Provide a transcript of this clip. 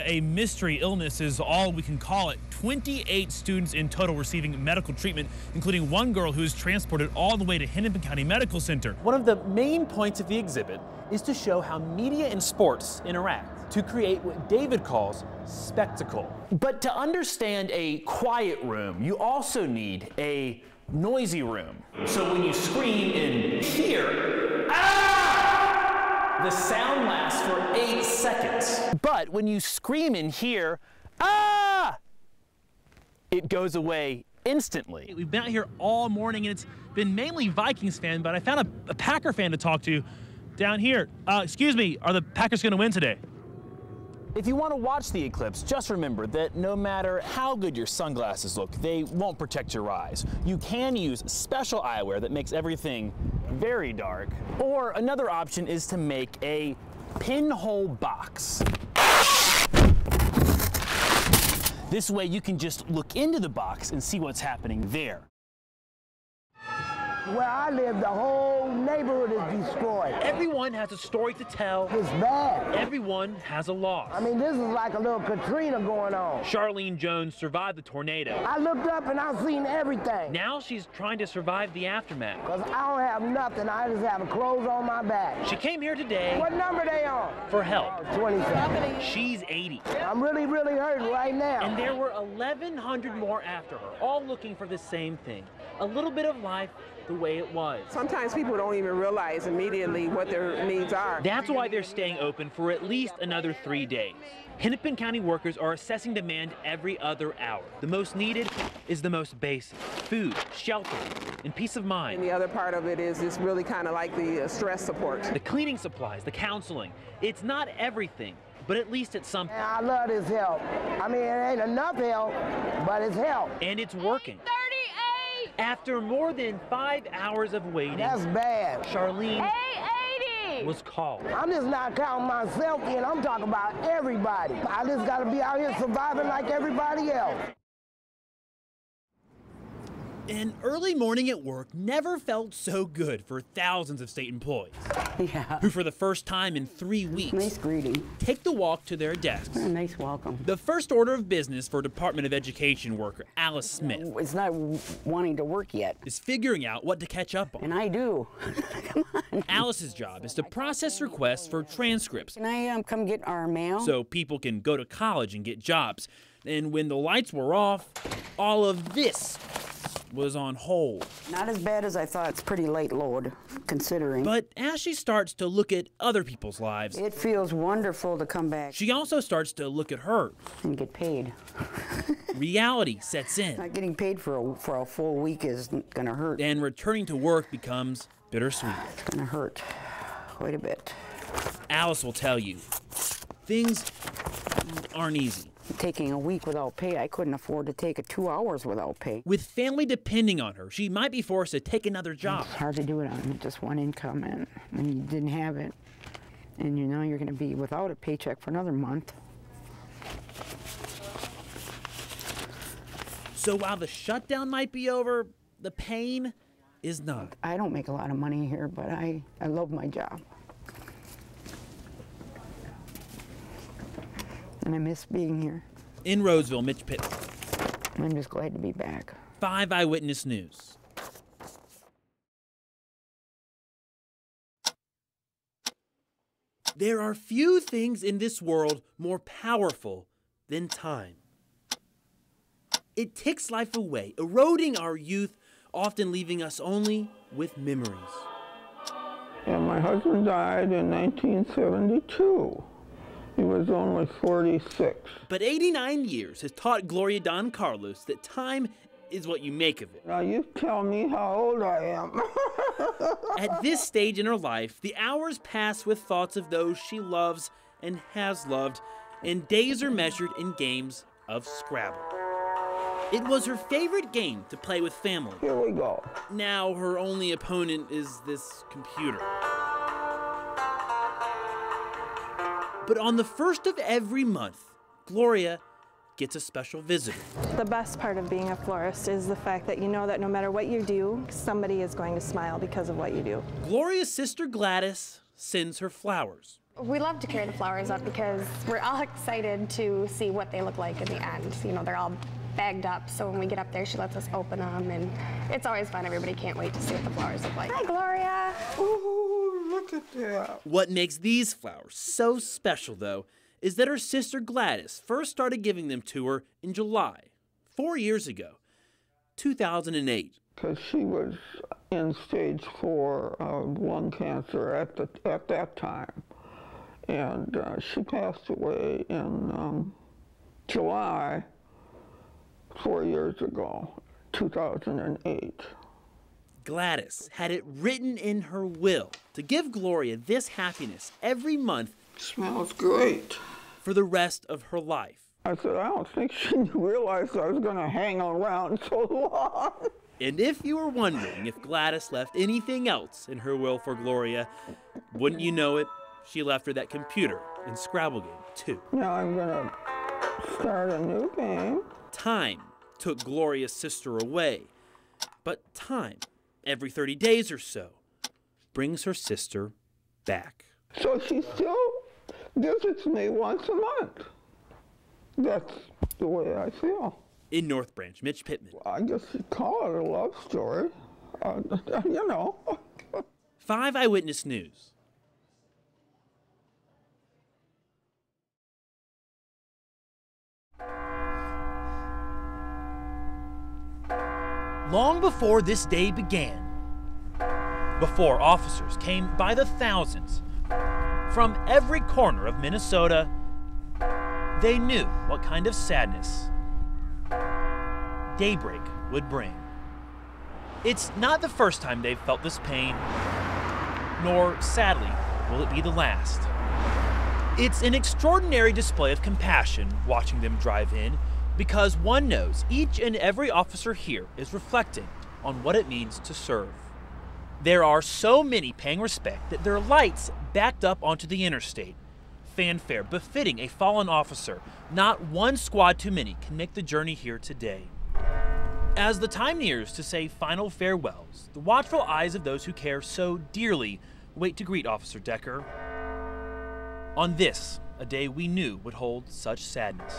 A mystery illness is all we can call it. 28 students in total receiving medical treatment, including one girl who was transported all the way to Hennepin County Medical Center. One of the main points of the exhibit is to show how media and sports interact to create what David calls spectacle. But to understand a quiet room, you also need a noisy room. So when you scream in here, the sound lasts for 8 seconds. But when you scream in here, it goes away instantly. We've been out here all morning, and it's been mainly Vikings fan, but I found a Packer fan to talk to down here. Excuse me, are the Packers gonna win today? If you want to watch the eclipse, just remember that no matter how good your sunglasses look, they won't protect your eyes. You can use special eyewear that makes everything very dark. Or another option is to make a pinhole box. This way you can just look into the box and see what's happening there. Where I live, the whole neighborhood is destroyed. Everyone has a story to tell. It's bad. Everyone has a loss. I mean, this is like a little Katrina going on. Charlene Jones survived the tornado. I looked up and I've seen everything. Now she's trying to survive the aftermath. Because I don't have nothing. I just have clothes on my back. She came here today. What number they on? For help. 27. She's 80. I'm really, really hurting right now. And there were 1,100 more after her, all looking for the same thing. A little bit of life the way it was. Sometimes people don't even realize immediately what their needs are. That's why they're staying open for at least another 3 days. Hennepin County workers are assessing demand every other hour. The most needed is the most basic: food, shelter, and peace of mind. And the other part of it is just really kind of like the stress support. The cleaning supplies, the counseling. It's not everything, but at least it's something. And I love this help. I mean, it ain't enough help, but it's help. And it's working. After more than 5 hours of waiting, that's bad. Charlene was called. I'm just not counting myself in. I'm talking about everybody. I just got to be out here surviving like everybody else. An early morning at work never felt so good for thousands of state employees. Yeah. Who for the first time in 3 weeks Nice greeting. take the walk to their desks. A nice welcome. The first order of business for Department of Education worker Alice Smith It's not wanting to work yet. is figuring out what to catch up on. And I do. Come on. Alice's job is to process requests for transcripts Can I come get our mail? so people can go to college and get jobs. And when the lights were off, all of this was on hold. Not as bad as I thought. It's pretty late load, considering. But as she starts to look at other people's lives, It feels wonderful to come back she also starts to look at hers. and get paid. Reality sets in, Not getting paid for a full week is going to hurt. and returning to work becomes bittersweet. It's going to hurt quite a bit. Alice will tell you, things aren't easy. Taking a week without pay, I couldn't afford to take 2 hours without pay. With family depending on her, she might be forced to take another job. It's hard to do it on just one income, and when you didn't have it, and you know you're going to be without a paycheck for another month. So while the shutdown might be over, the pain is not. I don't make a lot of money here, but I love my job. And I miss being here. In Roseville, Mitch Pittman, I'm just glad to be back. 5 Eyewitness News. There are few things in this world more powerful than time. It takes life away, eroding our youth, often leaving us only with memories. And my husband died in 1972. He was only 46. But 89 years has taught Gloria Don Carlos that time is what you make of it. Now you tell me how old I am. At this stage in her life, the hours pass with thoughts of those she loves and has loved, and days are measured in games of Scrabble. It was her favorite game to play with family. Here we go. Now her only opponent is this computer. But on the first of every month, Gloria gets a special visitor. The best part of being a florist is the fact that you know that no matter what you do, somebody is going to smile because of what you do. Gloria's sister Gladys sends her flowers. We love to carry the flowers up because we're all excited to see what they look like in the end. You know, they're all bagged up, so when we get up there, she lets us open them, and it's always fun. Everybody can't wait to see what the flowers look like. Hi, Gloria. Ooh, look at that. What makes these flowers so special, though, is that her sister Gladys first started giving them to her in July, 4 years ago, 2008. Because she was in stage 4 of lung cancer at that time. And she passed away in July 4 years ago, 2008. Gladys had it written in her will to give Gloria this happiness every month. Smells great. For the rest of her life. I said, I don't think she realized I was going to hang around so long. And if you were wondering if Gladys left anything else in her will for Gloria, wouldn't you know it, she left her that computer and Scrabble game, too. Now I'm going to start a new game. Time took Gloria's sister away, but time, every 30 days or so, brings her sister back. So she still visits me once a month. That's the way I feel. In North Branch, Mitch Pittman. I guess you'd call it a love story, you know. 5 Eyewitness News. Long before this day began, before officers came by the thousands from every corner of Minnesota, they knew what kind of sadness daybreak would bring. It's not the first time they've felt this pain, nor, sadly, will it be the last. It's an extraordinary display of compassion watching them drive in, because one knows each and every officer here is reflecting on what it means to serve. There are so many paying respect that their lights backed up onto the interstate. Fanfare befitting a fallen officer. Not one squad too many can make the journey here today. As the time nears to say final farewells, the watchful eyes of those who care so dearly wait to greet Officer Decker on this, a day we knew would hold such sadness.